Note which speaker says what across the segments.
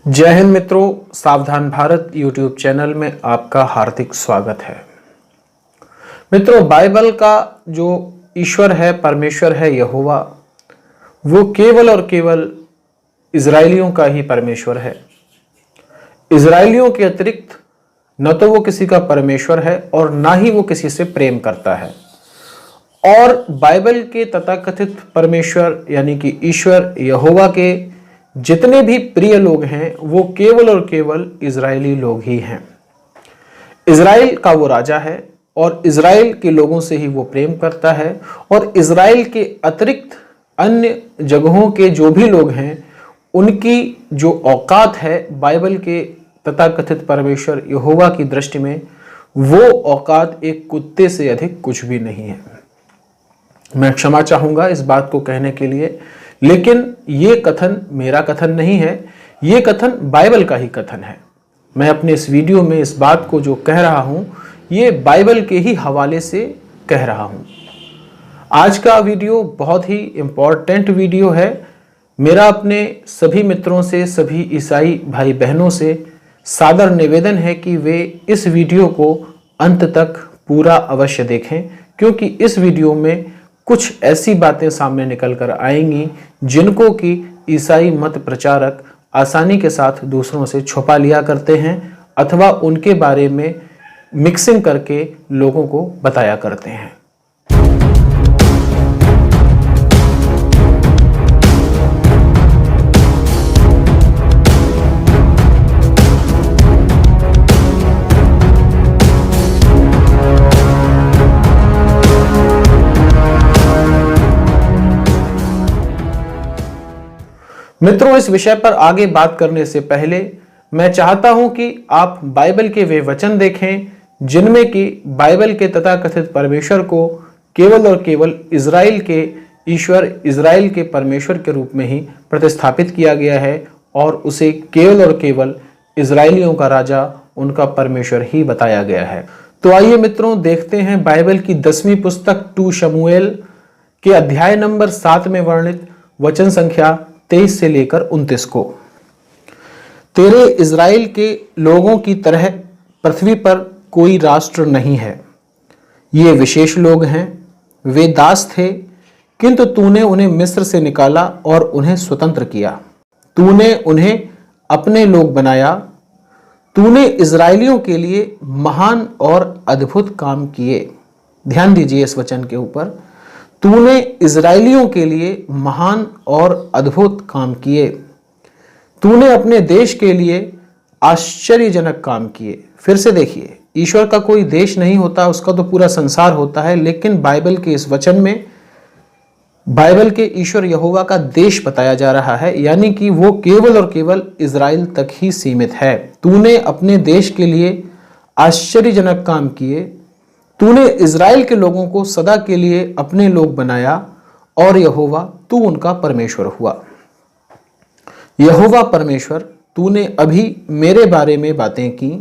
Speaker 1: जय हिंद मित्रों, सावधान भारत यूट्यूब चैनल में आपका हार्दिक स्वागत है। मित्रों, बाइबल का जो ईश्वर है, परमेश्वर है यहोवा, वो केवल और केवल इजरायलियों का ही परमेश्वर है। इजरायलियों के अतिरिक्त न तो वो किसी का परमेश्वर है और ना ही वो किसी से प्रेम करता है। और बाइबल के तथाकथित परमेश्वर यानी कि ईश्वर यहोवा के जितने भी प्रिय लोग हैं वो केवल और केवल इजरायली लोग ही हैं। इजराइल का वो राजा है और इजराइल के लोगों से ही वो प्रेम करता है। और इजराइल के अतिरिक्त अन्य जगहों के जो भी लोग हैं उनकी जो औकात है बाइबल के तथाकथित परमेश्वर यहोवा की दृष्टि में, वो औकात एक कुत्ते से अधिक कुछ भी नहीं है। मैं क्षमा चाहूंगा इस बात को कहने के लिए, लेकिन ये कथन मेरा कथन नहीं है, ये कथन बाइबल का ही कथन है। मैं अपने इस वीडियो में इस बात को जो कह रहा हूं ये बाइबल के ही हवाले से कह रहा हूं। आज का वीडियो बहुत ही इम्पोर्टेंट वीडियो है। मेरा अपने सभी मित्रों से, सभी ईसाई भाई बहनों से सादर निवेदन है कि वे इस वीडियो को अंत तक पूरा अवश्य देखें, क्योंकि इस वीडियो में कुछ ऐसी बातें सामने निकल कर आएंगी जिनको कि ईसाई मत प्रचारक आसानी के साथ दूसरों से छुपा लिया करते हैं अथवा उनके बारे में मिक्सिंग करके लोगों को बताया करते हैं। मित्रों, इस विषय पर आगे बात करने से पहले मैं चाहता हूं कि आप बाइबल के वे वचन देखें जिनमें कि बाइबल के तथाकथित परमेश्वर को केवल और केवल इजराइल के ईश्वर, इजराइल के परमेश्वर के रूप में ही प्रतिस्थापित किया गया है और उसे केवल और केवल इजराइलियों का राजा, उनका परमेश्वर ही बताया गया है। तो आइए मित्रों, देखते हैं बाइबल की 10वीं पुस्तक 2 शमूएल के अध्याय नंबर 7 में वर्णित वचन संख्या 23 से लेकर 29 को। तेरे इजराइल के लोगों की तरह पृथ्वी पर कोई राष्ट्र नहीं है। ये विशेष लोग हैं, वे दास थे, किंतु तूने उन्हें मिस्र से निकाला और उन्हें स्वतंत्र किया। तूने उन्हें अपने लोग बनाया। तूने इजराइलियों के लिए महान और अद्भुत काम किए। ध्यान दीजिए इस वचन के ऊपर, तूने इजराइलियों के लिए महान और अद्भुत काम किए। तूने अपने देश के लिए आश्चर्यजनक काम किए। फिर से देखिए, ईश्वर का कोई देश नहीं होता, उसका तो पूरा संसार होता है, लेकिन बाइबल के इस वचन में बाइबल के ईश्वर यहोवा का देश बताया जा रहा है, यानी कि वो केवल और केवल इजराइल तक ही सीमित है। तूने अपने देश के लिए आश्चर्यजनक काम किए। तूने इजराइल के लोगों को सदा के लिए अपने लोग बनाया और यहोवा तू उनका परमेश्वर हुआ। यहोवा परमेश्वर, तूने अभी मेरे बारे में बातें की।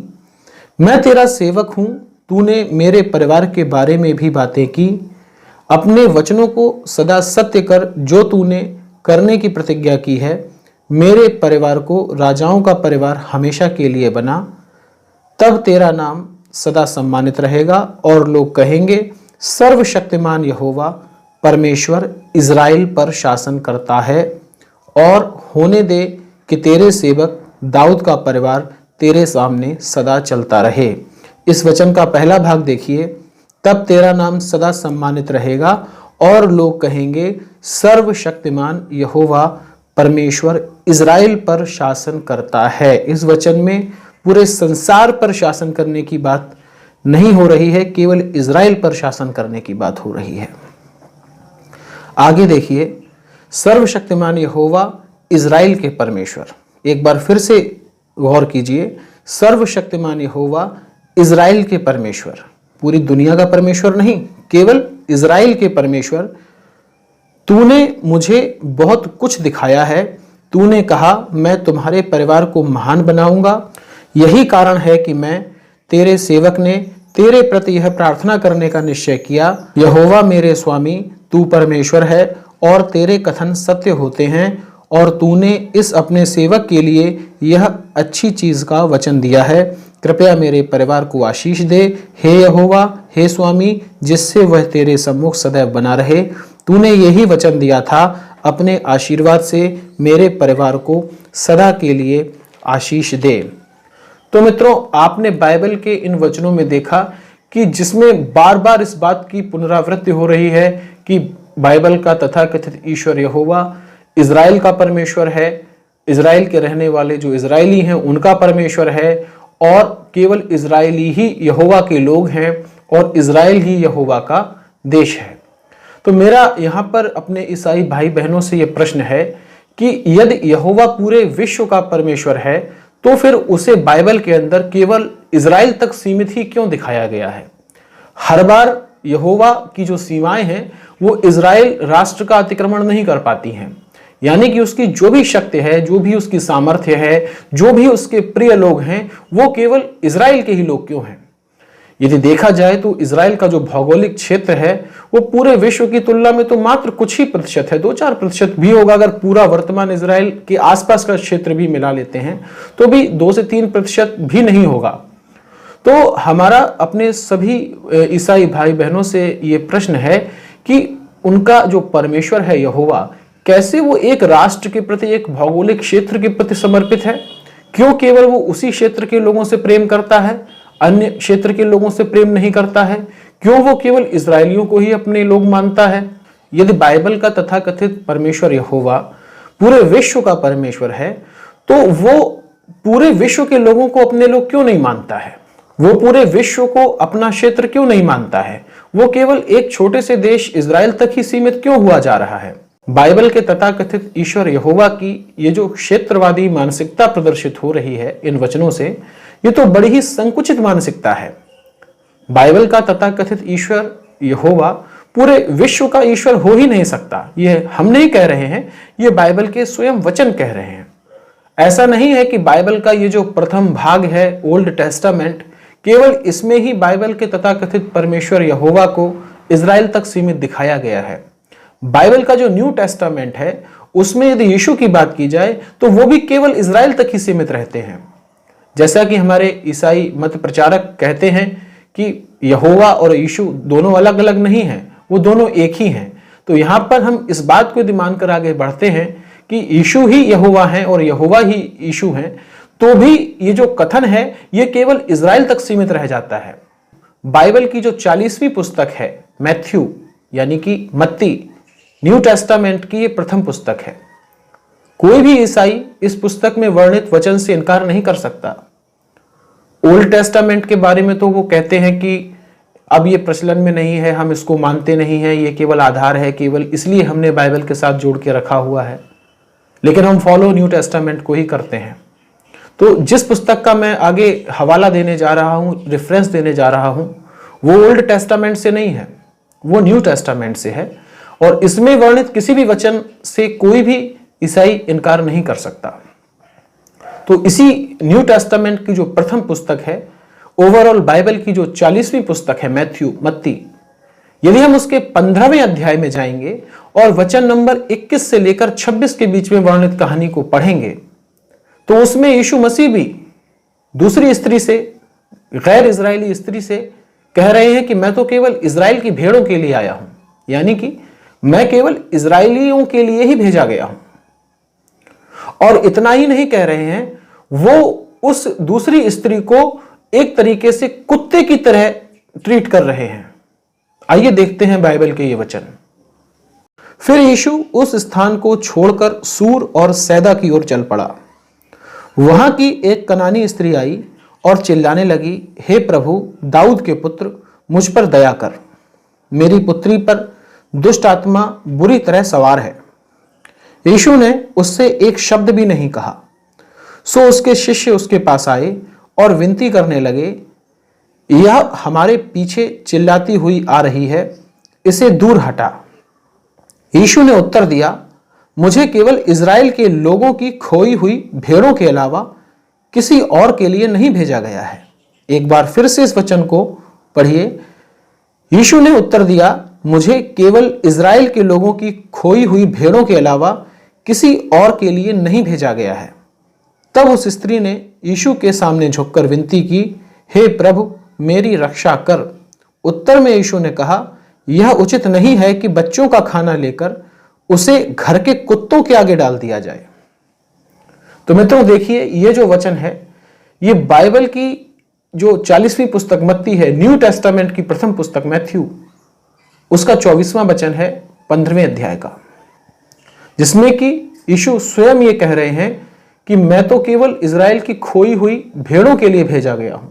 Speaker 1: मैं तेरा सेवक हूं। तूने मेरे परिवार के बारे में भी बातें की। अपने वचनों को सदा सत्य कर, जो तूने करने की प्रतिज्ञा की है। मेरे परिवार को राजाओं का परिवार हमेशा के लिए बना, तब तेरा नाम सदा सम्मानित रहेगा और लोग कहेंगे, सर्वशक्तिमान यहोवा परमेश्वर इजराइल पर शासन करता है। और होने दे कि तेरे सेवक दाऊद का परिवार तेरे सामने सदा चलता रहे। इस वचन का पहला भाग देखिए, तब तेरा नाम सदा सम्मानित रहेगा और लोग कहेंगे, सर्वशक्तिमान यहोवा परमेश्वर इजराइल पर शासन करता है। इस वचन में पूरे संसार पर शासन करने की बात नहीं हो रही है, केवल इजराइल पर शासन करने की बात हो रही है। आगे देखिए, सर्वशक्तिमान यहोवा इजराइल के परमेश्वर। एक बार फिर से गौर कीजिए, सर्वशक्तिमान यहोवा इजराइल के परमेश्वर, पूरी दुनिया का परमेश्वर नहीं, केवल इजराइल के परमेश्वर। तूने मुझे बहुत कुछ दिखाया है। तूने कहा, मैं तुम्हारे परिवार को महान बनाऊंगा। यही कारण है कि मैं तेरे सेवक ने तेरे प्रति यह प्रार्थना करने का निश्चय किया, यहोवा मेरे स्वामी, तू परमेश्वर है और तेरे कथन सत्य होते हैं और तूने इस अपने सेवक के लिए यह अच्छी चीज का वचन दिया है। कृपया मेरे परिवार को आशीष दे, हे यहोवा, हे स्वामी, जिससे वह तेरे सम्मुख सदैव बना रहे। तूने यही वचन दिया था, अपने आशीर्वाद से मेरे परिवार को सदा के लिए आशीष दे। तो मित्रों, आपने बाइबल के इन वचनों में देखा कि जिसमें बार बार इस बात की पुनरावृत्ति हो रही है कि बाइबल का तथाकथित ईश्वर यहोवा इज़राइल का परमेश्वर है, इज़राइल के रहने वाले जो इज़राइली हैं उनका परमेश्वर है, और केवल इज़राइली ही यहोवा के लोग हैं और इज़राइल ही यहोवा का देश है। तो मेरा यहाँ पर अपने ईसाई भाई बहनों से यह प्रश्न है कि यदि यहोवा पूरे विश्व का परमेश्वर है तो फिर उसे बाइबल के अंदर केवल इज़राइल तक सीमित ही क्यों दिखाया गया है? हर बार यहोवा की जो सीमाएं हैं वो इज़राइल राष्ट्र का अतिक्रमण नहीं कर पाती हैं, यानी कि उसकी जो भी शक्ति है, जो भी उसकी सामर्थ्य है, जो भी उसके प्रिय लोग हैं, वो केवल इज़राइल के ही लोग क्यों हैं? यदि देखा जाए तो इज़राइल का जो भौगोलिक क्षेत्र है वो पूरे विश्व की तुलना में तो मात्र कुछ ही प्रतिशत है, 2-4% भी होगा। अगर पूरा वर्तमान इज़राइल के आसपास का क्षेत्र भी मिला लेते हैं तो भी 2 से 3% भी नहीं होगा। तो हमारा अपने सभी ईसाई भाई बहनों से ये प्रश्न है कि उनका जो परमेश्वर है यहोवा, कैसे वो एक राष्ट्र के प्रति, एक भौगोलिक क्षेत्र के प्रति समर्पित है? क्यों केवल वो उसी क्षेत्र के लोगों से प्रेम करता है, अन्य क्षेत्र के लोगों से प्रेम नहीं करता है? क्यों वो केवल इज़राइलियों को ही अपने लोग मानता है? यदि बाइबल का तथाकथित परमेश्वर यहोवा पूरे विश्व का परमेश्वर है तो वो पूरे विश्व के लोगों को अपने लोग क्यों नहीं मानता है? वो पूरे विश्व को अपना क्षेत्र क्यों नहीं मानता है? वो केवल एक छोटे से देश इज़राइल तक ही सीमित क्यों हुआ जा रहा है? बाइबल के तथाकथित ईश्वर यहोवा की ये जो क्षेत्रवादी मानसिकता प्रदर्शित हो रही है इन वचनों से, ये तो बड़ी ही संकुचित मानसिकता है। बाइबल का तथाकथित ईश्वर यहोवा पूरे विश्व का ईश्वर हो ही नहीं सकता। ये हम नहीं कह रहे हैं, ये बाइबल के स्वयं वचन कह रहे हैं। ऐसा नहीं है कि बाइबल का ये जो प्रथम भाग है, ओल्ड टेस्टामेंट, केवल इसमें ही बाइबल के तथाकथित परमेश्वर यहोवा को इज़राइल तक सीमित दिखाया गया है। बाइबल का जो न्यू टेस्टामेंट है उसमें यदि यीशु की बात की जाए तो वो भी केवल इज़राइल तक ही सीमित रहते हैं। जैसा कि हमारे ईसाई मत प्रचारक कहते हैं कि यहोवा और यीशु दोनों अलग अलग नहीं हैं, वो दोनों एक ही हैं। तो यहाँ पर हम इस बात को मान कर आगे बढ़ते हैं कि यीशु ही यहोवा हैं और यहोवा ही यीशु हैं, तो भी ये जो कथन है ये केवल इज़राइल तक सीमित रह जाता है। बाइबल की जो 40वीं पुस्तक है, मैथ्यू यानी कि मत्ती, न्यू टेस्टामेंट की ये प्रथम पुस्तक है। कोई भी ईसाई इस पुस्तक में वर्णित वचन से इनकार नहीं कर सकता। ओल्ड टेस्टामेंट के बारे में तो वो कहते हैं कि अब ये प्रचलन में नहीं है, हम इसको मानते नहीं है, ये केवल आधार है, केवल इसलिए हमने बाइबल के साथ जोड़ के रखा हुआ है, लेकिन हम फॉलो न्यू टेस्टामेंट को ही करते हैं। तो जिस पुस्तक का मैं आगे हवाला देने जा रहा हूँ, रेफरेंस देने जा रहा हूँ, वो ओल्ड टेस्टामेंट से नहीं है, वो न्यू टेस्टामेंट से है, और इसमें वर्णित किसी भी वचन से कोई भी ईसाई इनकार नहीं कर सकता। तो इसी न्यू टेस्टामेंट की जो प्रथम पुस्तक है, ओवरऑल बाइबल की जो 40वीं पुस्तक है मैथ्यू, मत्ती, यदि हम उसके 15वें अध्याय में जाएंगे और वचन नंबर 21 से लेकर 26 के बीच में वर्णित कहानी को पढ़ेंगे तो उसमें यीशु मसीह भी दूसरी स्त्री से, गैर इजरायली स्त्री से कह रहे हैं कि मैं तो केवल इजराइल की भेड़ों के लिए आया हूं, यानी कि मैं केवल इजरायलियों के लिए ही भेजा गया हूं। और इतना ही नहीं कह रहे हैं, वो उस दूसरी स्त्री को एक तरीके से कुत्ते की तरह ट्रीट कर रहे हैं। आइए देखते हैं बाइबल के ये वचन। फिर यीशु उस स्थान को छोड़कर सूर और सैदा की ओर चल पड़ा। वहां की एक कनानी स्त्री आई और चिल्लाने लगी, हे प्रभु, दाऊद के पुत्र, मुझ पर दया कर, मेरी पुत्री पर दुष्ट आत्मा बुरी तरह सवार है। यीशु ने उससे एक शब्द भी नहीं कहा। सो उसके शिष्य उसके पास आए और विनती करने लगे, यह हमारे पीछे चिल्लाती हुई आ रही है, इसे दूर हटा। यीशु ने उत्तर दिया, मुझे केवल इज़राइल के लोगों की खोई हुई भेड़ों के अलावा किसी और के लिए नहीं भेजा गया है। एक बार फिर से इस वचन को पढ़िए। यीशु ने उत्तर दिया, मुझे केवल इज़राइल के लोगों की खोई हुई भेड़ों के अलावा किसी और के लिए नहीं भेजा गया है। तब उस स्त्री ने यीशु के सामने झुककर विनती की, हे प्रभु, मेरी रक्षा कर। उत्तर में यीशु ने कहा, यह उचित नहीं है कि बच्चों का खाना लेकर उसे घर के कुत्तों के आगे डाल दिया जाए। तो मित्रों देखिए, ये जो वचन है ये बाइबल की जो 40वीं पुस्तक मत्ती है, न्यू टेस्टामेंट की प्रथम पुस्तक मैथ्यू, उसका 24वां वचन है 15वें अध्याय का, जिसमें कि यीशु स्वयं ये कह रहे हैं कि मैं तो केवल इजराइल की खोई हुई भेड़ों के लिए भेजा गया हूं।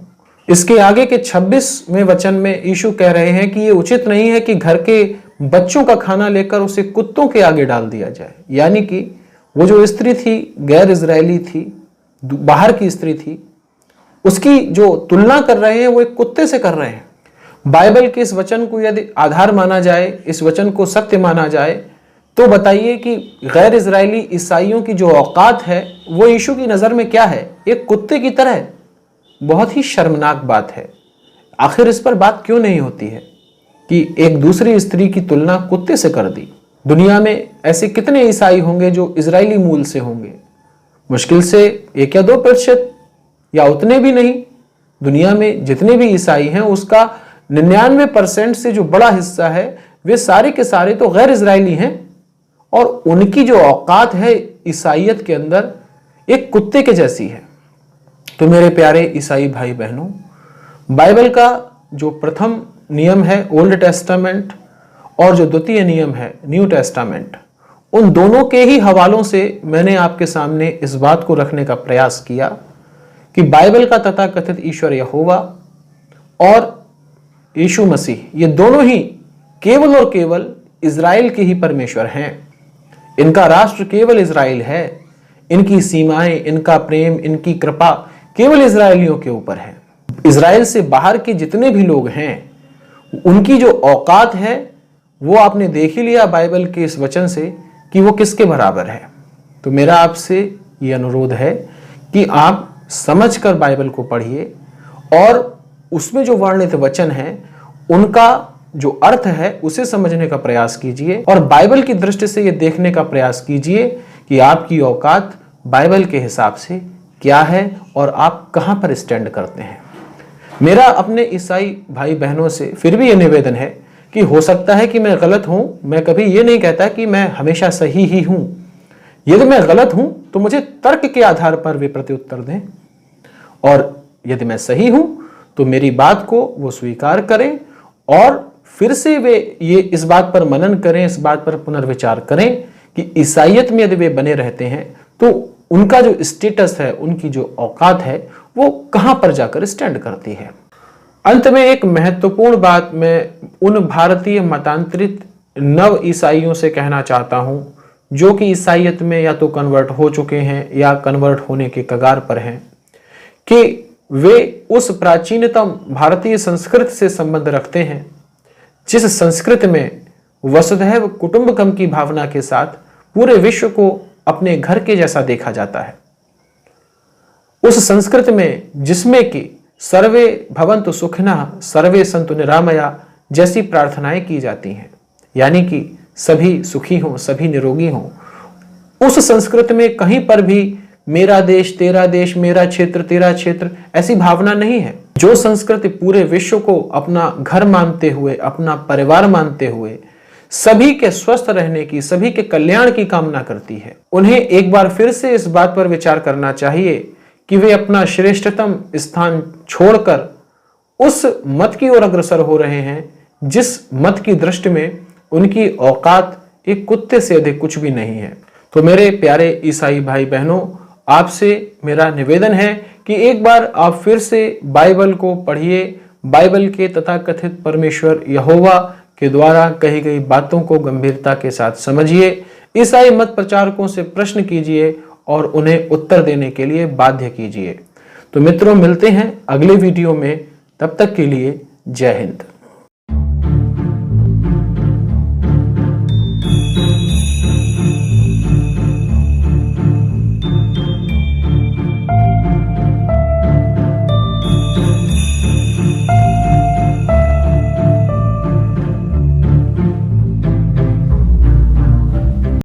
Speaker 1: इसके आगे के 26वें वचन में यीशु कह रहे हैं कि ये उचित नहीं है कि घर के बच्चों का खाना लेकर उसे कुत्तों के आगे डाल दिया जाए। यानी कि वो जो स्त्री थी, गैर इजरायली थी, बाहर की स्त्री थी, उसकी जो तुलना कर रहे हैं वो एक कुत्ते से कर रहे हैं। बाइबल के इस वचन को यदि आधार माना जाए, इस वचन को सत्य माना जाए, तो बताइए कि गैर इजरायली ईसाइयों की जो औकात है वो यीशु की नज़र में क्या है? एक कुत्ते की तरह। बहुत ही शर्मनाक बात है। आखिर इस पर बात क्यों नहीं होती है कि एक दूसरी स्त्री की तुलना कुत्ते से कर दी? दुनिया में ऐसे कितने ईसाई होंगे जो इजरायली मूल से होंगे? मुश्किल से 1 या 2% या उतने भी नहीं। दुनिया में जितने भी ईसाई हैं उसका 99% से जो बड़ा हिस्सा है वे सारे के सारे तो गैर इजरायली हैं, और उनकी जो औकात है ईसाइयत के अंदर एक कुत्ते के जैसी है। तो मेरे प्यारे ईसाई भाई बहनों, बाइबल का जो प्रथम नियम है ओल्ड टेस्टामेंट और जो द्वितीय नियम है न्यू टेस्टामेंट, उन दोनों के ही हवालों से मैंने आपके सामने इस बात को रखने का प्रयास किया कि बाइबल का तथाकथित ईश्वर यहोवा और यीशु मसीह, ये दोनों ही केवल और केवल इजराइल के ही परमेश्वर हैं। इनका राष्ट्र केवल इजराइल है। इनकी सीमाएं, इनका प्रेम, इनकी कृपा केवल इजरायलियों के ऊपर है। इजराइल से बाहर के जितने भी लोग हैं उनकी जो औकात है वो आपने देख ही लिया बाइबल के इस वचन से कि वो किसके बराबर है। तो मेरा आपसे ये अनुरोध है कि आप समझकर बाइबल को पढ़िए और उसमें जो वर्णित वचन है उनका जो अर्थ है उसे समझने का प्रयास कीजिए, और बाइबल की दृष्टि से ये देखने का प्रयास कीजिए कि आपकी औकात बाइबल के हिसाब से क्या है और आप कहां पर स्टैंड करते हैं। मेरा अपने ईसाई भाई बहनों से फिर भी ये निवेदन है कि हो सकता है कि मैं गलत हूं। मैं कभी ये नहीं कहता कि मैं हमेशा सही ही हूं। यदि मैं गलत हूं तो मुझे तर्क के आधार पर वे प्रत्युत्तर दें, और यदि मैं सही हूं तो मेरी बात को वो स्वीकार करें और फिर से वे ये इस बात पर मनन करें, इस बात पर पुनर्विचार करें कि ईसाइयत में यदि वे बने रहते हैं तो उनका जो स्टेटस है, उनकी जो औकात है वो कहां पर जाकर स्टैंड करती है। अंत में एक महत्वपूर्ण बात मैं उन भारतीय मतांतरित नव ईसाइयों से कहना चाहता हूं जो कि ईसाइयत में या तो कन्वर्ट हो चुके हैं या कन्वर्ट होने के कगार पर हैं, कि वे उस प्राचीनतम भारतीय संस्कृति से संबंध रखते हैं जिस संस्कृति में वसुधैव कुटुंबकम की भावना के साथ पूरे विश्व को अपने घर के जैसा देखा जाता है। उस संस्कृति में जिसमें कि सर्वे भवन्तु सुखिनः सर्वे सन्तु निरामया जैसी प्रार्थनाएं की जाती हैं, यानी कि सभी सुखी हों, सभी निरोगी हों। उस संस्कृति में कहीं पर भी मेरा देश तेरा देश, मेरा क्षेत्र तेरा क्षेत्र ऐसी भावना नहीं है। जो संस्कृति पूरे विश्व को अपना घर मानते हुए, अपना परिवार मानते हुए सभी के स्वस्थ रहने की, सभी के कल्याण की कामना करती है, उन्हें एक बार फिर से इस बात पर विचार करना चाहिए कि वे अपना श्रेष्ठतम स्थान छोड़कर उस मत की ओर अग्रसर हो रहे हैं जिस मत की दृष्टि में उनकी औकात एक कुत्ते से अधिक कुछ भी नहीं है। तो मेरे प्यारे ईसाई भाई बहनों, आपसे मेरा निवेदन है कि एक बार आप फिर से बाइबल को पढ़िए, बाइबल के तथाकथित परमेश्वर यहोवा के द्वारा कही गई बातों को गंभीरता के साथ समझिए, ईसाई मत प्रचारकों से प्रश्न कीजिए और उन्हें उत्तर देने के लिए बाध्य कीजिए। तो मित्रों, मिलते हैं अगले वीडियो में, तब तक के लिए जय हिंद।